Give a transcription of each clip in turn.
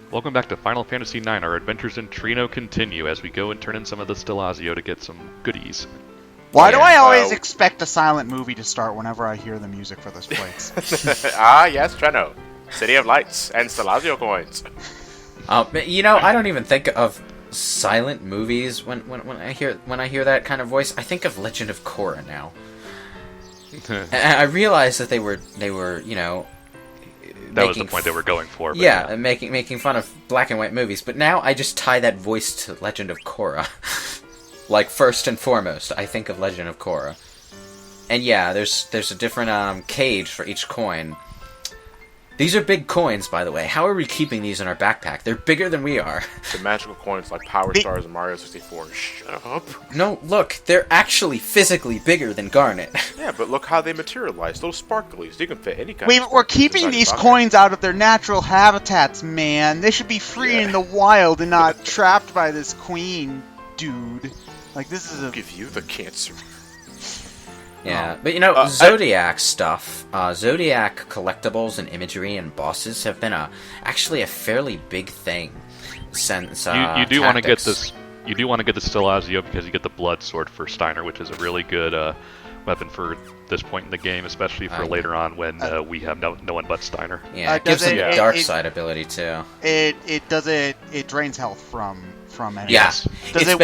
Welcome back to Final Fantasy IX. Our adventures in Trino continue as we go and turn in some of the Stelazio to get some goodies. Why do I always expect a silent movie to start whenever I hear the music for this place? Yes, Treno. City of Lights and Stelazio coins. I don't even think of silent movies when I hear that kind of voice. I think of Legend of Korra now. And I realized that they were that was the point they were going for. But yeah, making fun of black and white movies. But now I just tie that voice to Legend of Korra. Like, first and foremost, I think of Legend of Korra. And yeah, there's a different cage for each coin. These are big coins, by the way. How are we keeping these in our backpack? They're bigger than we are. The magical coins like Power Stars and Mario 64. Shut up. No, look, they're actually physically bigger than Garnet. Yeah, but look how they materialize. Those sparklies. You can fit any kind of We're keeping these coins out of their natural habitats, man. They should be free in the wild and not trapped by this queen dude. Like, this is a... give you the cancer. Yeah, but Zodiac stuff, Zodiac collectibles and imagery and bosses have been actually a fairly big thing since you do want to get this. You do want to get the Stelazio because you get the blood sword for Steiner, which is a really good weapon for this point in the game, especially for later on when we have no one but Steiner. Yeah, it gives it dark side ability too. It drains health from enemies. Yeah, Does it's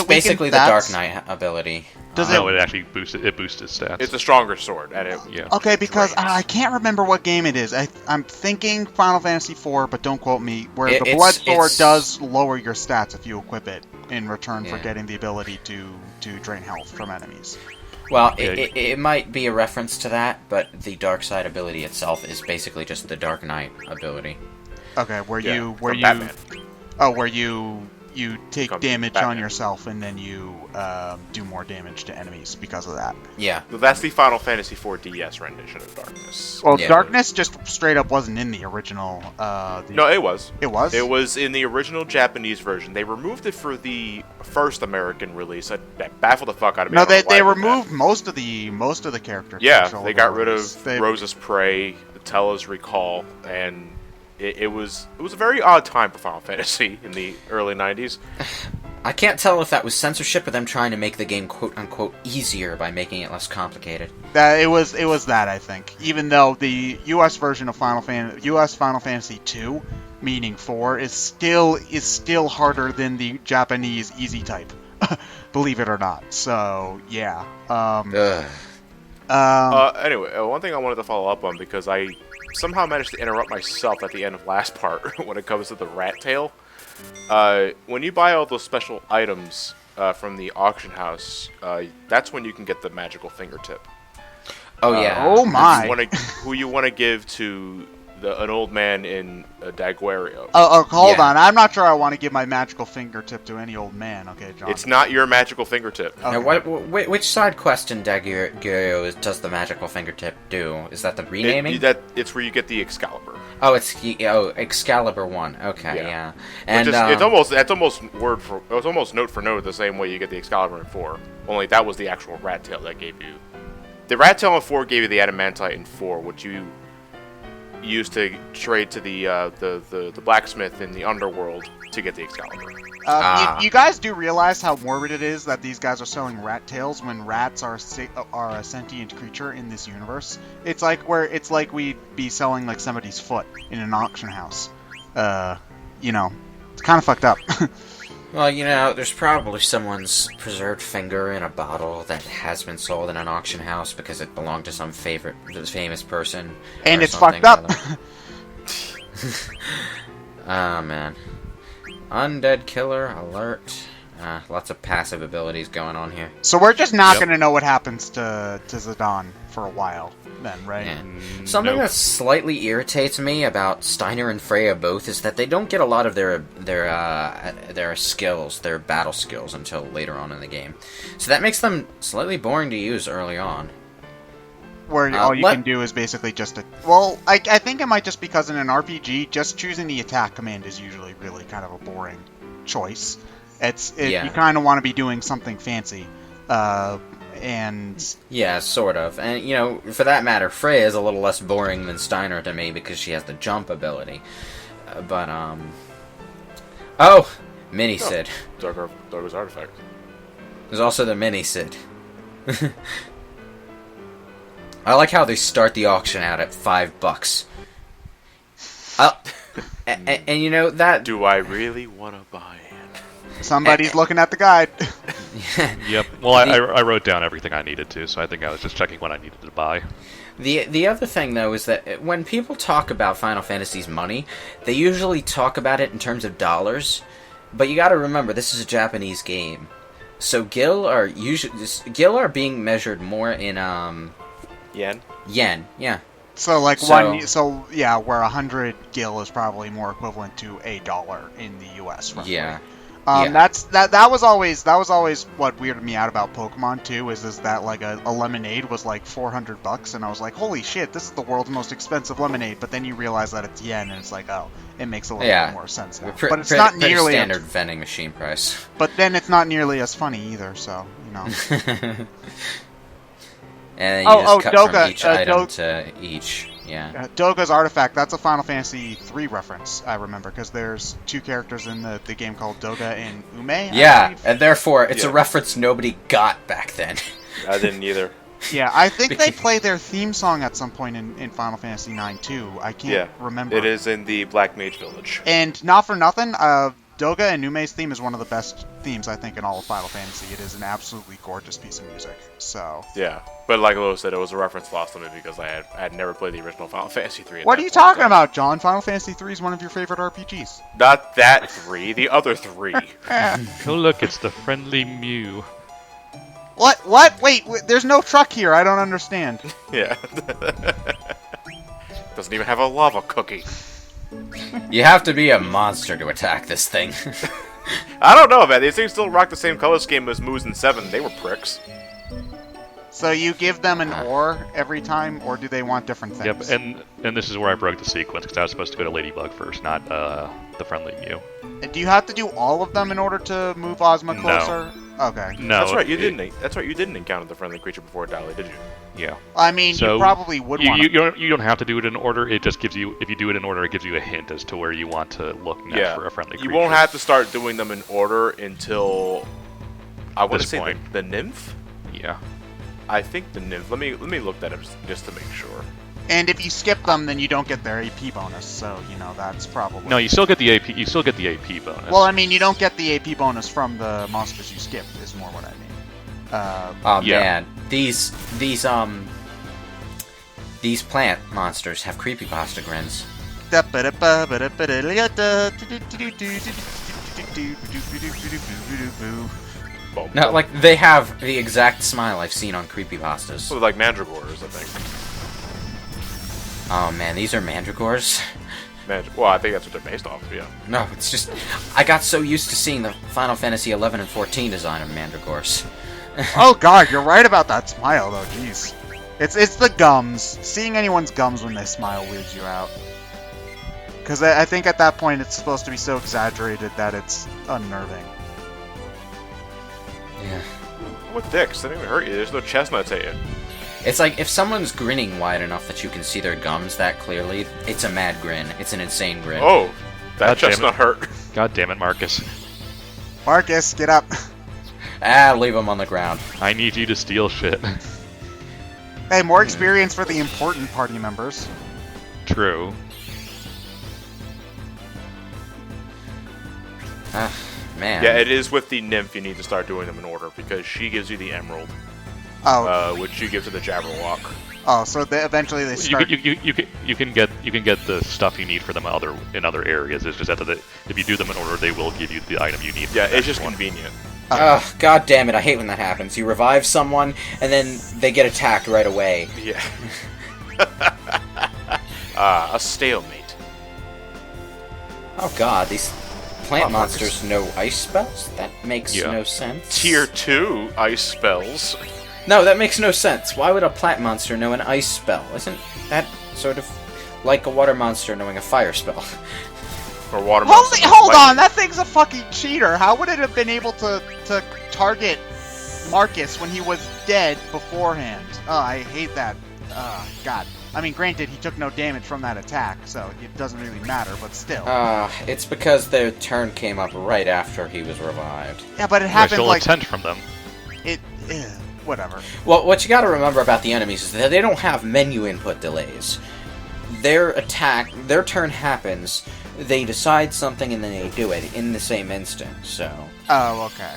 basically the Dark Knight ability. It actually boosts its stats. It's a stronger sword, and okay, because I can't remember what game it is. I'm thinking Final Fantasy IV, but don't quote me. Where the blood sword does lower your stats if you equip it in return for getting the ability to drain health from enemies. Well, it might be a reference to that, but the dark side ability itself is basically just the Dark Knight ability. Okay, where you take damage on yourself and then you do more damage to enemies because of that. Yeah. Well, that's the Final Fantasy IV DS rendition of Darkness. Well, Darkness just straight up wasn't in the original. No, it was. It was? It was in the original Japanese version. They removed it for the first American release. That baffled the fuck out of me. No, they removed most of the characters. Yeah, they got rid of Rose's Prey, Tella's Recall, and... It was a very odd time for Final Fantasy in the early 90s. I can't tell if that was censorship or them trying to make the game quote-unquote easier by making it less complicated. It was that, I think. Even though the US version of Final Fantasy 2, meaning 4, is still harder than the Japanese easy type. Believe it or not. So, yeah. Anyway, one thing I wanted to follow up on, because I somehow managed to interrupt myself at the end of last part when it comes to the rat tail. When you buy all those special items from the auction house, that's when you can get the magical fingertip. Oh yeah. Oh my. Who you want to give to an old man in Daguerreo. Hold on. I'm not sure I want to give my magical fingertip to any old man. Okay, John. It's not your magical fingertip. Okay. Now, which side quest in Daguereo does the magical fingertip do? Is that the renaming? It's where you get the Excalibur. Oh, Excalibur 1. Okay, yeah. And it's almost note for note the same way you get the Excalibur in 4. Only that was the actual rat tail that gave you. The rat tail in 4 gave you the adamantite in 4, which you used to trade to the blacksmith in the underworld to get the Excalibur. You guys do realize how morbid it is that these guys are selling rat tails when rats are a sentient creature in this universe? It's like we'd be selling like somebody's foot in an auction house. It's kind of fucked up. Well, there's probably someone's preserved finger in a bottle that has been sold in an auction house because it belonged to some famous person. And it's fucked up. Oh, man. Undead killer, alert. Lots of passive abilities going on here. So we're just not going to know what happens to Zidane for a while then, right? Yeah. Something that slightly irritates me about Steiner and Freya both is that they don't get a lot of their skills, their battle skills, until later on in the game. So that makes them slightly boring to use early on. Where all you can do is basically just I think it might just because in an RPG, just choosing the attack command is usually really kind of a boring choice. You kind of want to be doing something fancy. Yeah, sort of. And, for that matter, Freya is a little less boring than Steiner to me because she has the jump ability. Oh! Mini Sid. Darker's Artifact. There's also the Mini Sid. I like how they start the auction out at $5. And you know that. Do I really want to buy it? Somebody's looking at the guide. Yep. Well, I wrote down everything I needed to, so I think I was just checking what I needed to buy. The other thing, though, is that when people talk about Final Fantasy's money, they usually talk about it in terms of dollars. But you gotta remember, this is a Japanese game. So gil are being measured more in, Yen? Yen, yeah. So like So- where 100 gil is probably more equivalent to $1 in the U.S. roughly. Yeah. That was always what weirded me out about Pokemon too, is that like a lemonade was like $400, and I was like, holy shit, this is the world's most expensive lemonade. But then you realize that it's yen, and it's like, oh, it makes a little bit more sense now. But it's not pretty nearly standard vending machine price. But then it's not nearly as funny either. So you know. And then you just cut Doga, from each item to each. Yeah. Doga's Artifact, that's a Final Fantasy III reference, I remember, because there's two characters in the game called Doga and Ume. Yeah, and therefore it's a reference nobody got back then. I didn't either. Yeah, I think they play their theme song at some point in Final Fantasy IX too. I can't remember. It is in the Black Mage Village. And not for nothing, Doga and Ume's theme is one of the best themes, I think, in all of Final Fantasy. It is an absolutely gorgeous piece of music. So Yeah, but like Lo said, it was a reference lost on me because I had never played the original Final Fantasy 3. what are you talking about, John? Final Fantasy 3 is one of your favorite RPGs. Not that 3, the other 3. Oh look, it's the friendly Mew. What? Wait, there's no truck here. I don't understand. Yeah. Doesn't even have a lava cookie. You have to be a monster to attack this thing. I don't know, man. These things still rock the same color scheme as Moose and 7. They were pricks. So you give them an ore every time, or do they want different things? Yep, and this is where I broke the sequence, because I was supposed to go to Ladybug first, not the friendly Mew. Do you have to do all of them in order to move Ozma closer? Okay. No. That's right. You didn't encounter the friendly creature before it died, did you? Yeah. I mean, So you probably would want to. You don't have to do it in order. It just gives you, if you do it in order, it gives you a hint as to where you want to look next for a friendly creature. You won't have to start doing them in order until I want to This say point. the nymph. Yeah. I think the nymph. Let me look that up just to make sure. And if you skip them, then you don't get their AP bonus. So you know that's probably. No, you still get the AP. You still get the AP bonus. Well, I mean, you don't get the AP bonus from the monsters you skipped. Is more what I mean. Oh Yeah. man, these plant monsters have creepypasta grins. No, like they have the exact smile I've seen on creepypastas. So like mandragores, I think. Oh man, these are mandragores. Well, I think that's what they're based off. Yeah. No, it's just I got so used to seeing the Final Fantasy 11 and 14 design of mandragores. Oh god, you're right about that smile though. Jeez, it's the gums. Seeing anyone's gums when they smile weirds you out. Because I think at that point it's supposed to be so exaggerated that it's unnerving. Yeah. What dicks? They don't even hurt you. There's no chestnuts at you. It's like if someone's grinning wide enough that you can see their gums that clearly, it's a mad grin. It's an insane grin. Oh, that God damn chestnut it. hurt. God damn it, Marcus. Marcus, get up. Leave them on the ground. I need you to steal shit. Hey, more experience for the important party members. True. Ah, man. Yeah, it is with the nymph you need to start doing them in order because she gives you the emerald, Oh, which you give to the Jabberwock. so eventually they start. You can get the stuff you need for them in other areas. It's just that if you do them in order, they will give you the item you need. for Yeah, the it's next just one. convenient. Ugh, god damn it, I hate when that happens. You revive someone, and then they get attacked right away. Yeah. A stalemate. Oh god, these plant Oh, Marcus. monsters know ice spells? That makes Yeah. no sense. Tier 2 ice spells. No, that makes no sense. Why would a plant monster know an ice spell? Isn't that sort of like a water monster knowing a fire spell? Or water monsters. Hold on, that thing's a fucking cheater. How would it have been able to target Marcus when he was dead beforehand? Oh, I hate that. God. I mean, granted, he took no damage from that attack, so it doesn't really matter, but still. It's because their turn came up right after he was revived. Yeah, but it I happened stole like... a tent from them. Whatever. Well, what you gotta remember about the enemies is that they don't have menu input delays. Their turn happens, they decide something, and then they do it in the same instant, so... Oh, okay.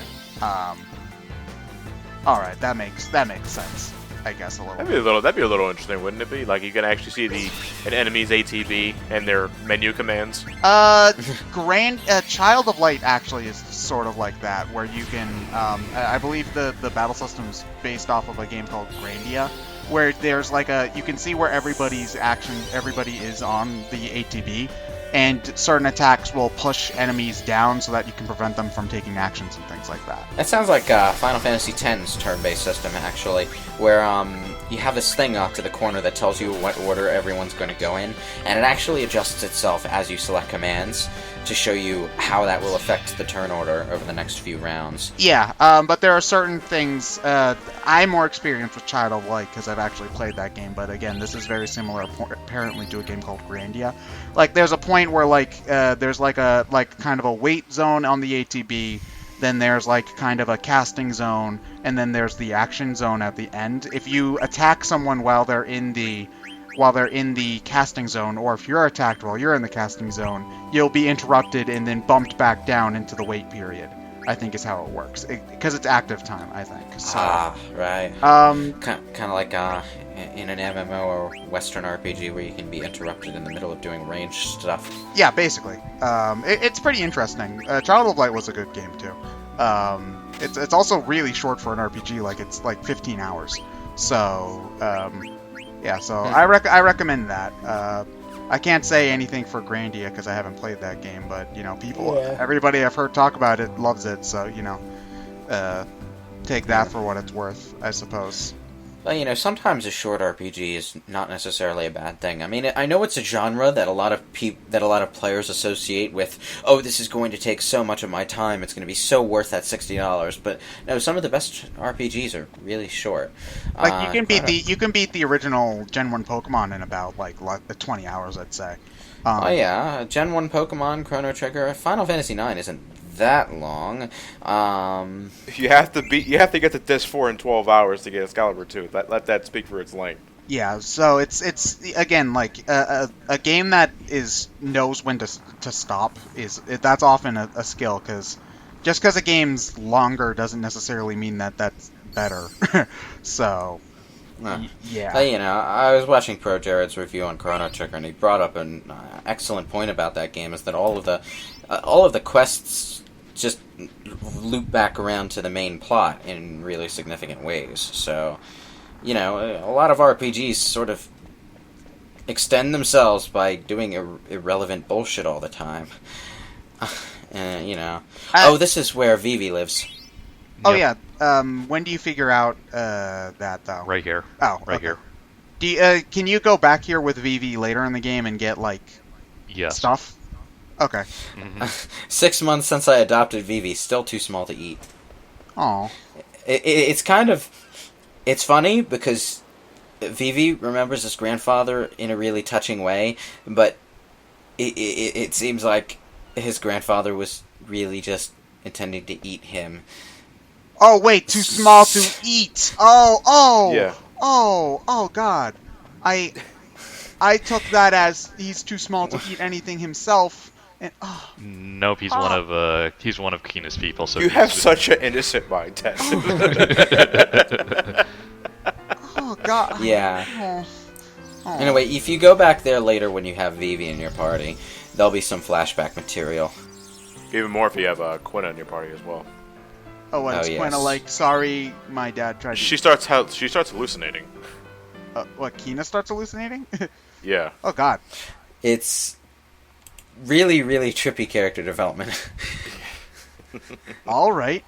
Alright, that makes sense. I guess a little. That'd be a little interesting, wouldn't it be? Like you can actually see an enemy's ATB and their menu commands. Child of Light actually is sort of like that, where you can. I believe the battle system is based off of a game called Grandia, where there's like you can see where everybody is on the ATB, and certain attacks will push enemies down so that you can prevent them from taking actions and things like that. That sounds like Final Fantasy X's turn-based system, actually, where you have this thing off to the corner that tells you what order everyone's going to go in, and it actually adjusts itself as you select commands to show you how that will affect the turn order over the next few rounds. Yeah, but there are certain things... I'm more experienced with Child of Light because I've actually played that game, but again, this is very similar apparently to a game called Grandia. Like, there's a point where, there's kind of a wait zone on the ATB, then there's, kind of a casting zone, and then there's the action zone at the end. If you attack someone while they're in the casting zone, or if you're attacked while you're in the casting zone, you'll be interrupted and then bumped back down into the wait period, I think is how it works. Because it's active time, I think. So, right. Kind of like in an MMO or Western RPG where you can be interrupted in the middle of doing ranged stuff. Yeah, basically. It's pretty interesting. Child of Light was a good game, too. It's also really short for an RPG, it's 15 hours. So, yeah, so I recommend that. I can't say anything for Grandia because I haven't played that game, but everybody I've heard talk about it loves it, so take that for what it's worth, I suppose. Well, sometimes a short RPG is not necessarily a bad thing. I mean, I know it's a genre that a lot of players associate with, oh, this is going to take so much of my time, it's going to be so worth that $60. But no, some of the best RPGs are really short. You can beat the original Gen 1 Pokemon in about 20 hours, I'd say. Gen 1 Pokemon, Chrono Trigger, Final Fantasy IX isn't that long. You have to get to Disc 4 in 12 hours to get Excalibur 2. Let that speak for its length. Yeah, so it's again a game that knows when to stop that's often a skill, because just because a game's longer doesn't necessarily mean that that's better. So yeah. But, I was watching Pro Jared's review on Chrono Trigger, and he brought up an excellent point about that game, is that all of the quests just loop back around to the main plot in really significant ways. So, a lot of RPGs sort of extend themselves by doing irrelevant bullshit all the time. This is where Vivi lives. Oh, yep. Yeah. When do you figure out that, though? Right here. Oh, right here. Do you, can you go back here with Vivi later in the game and get, yes. stuff? Okay. Mm-hmm. 6 months since I adopted Vivi, still too small to eat. Oh. It's funny because Vivi remembers his grandfather in a really touching way, but it seems like his grandfather was really just intending to eat him. Oh, wait, too small to eat. Oh. Yeah. Oh, God. I took that as he's too small to eat anything himself. And, Nope, he's one of Keena's people. So you have such an innocent mind, Ted. Oh God. Yeah. Anyway, if you go back there later when you have Vivi in your party, there'll be some flashback material. Even more if you have Quina in your party as well. Oh, and yes. Quina sorry, my dad tried to... She starts hallucinating. What, Keena starts hallucinating? Yeah. Oh, God. It's really, really trippy character development. All right.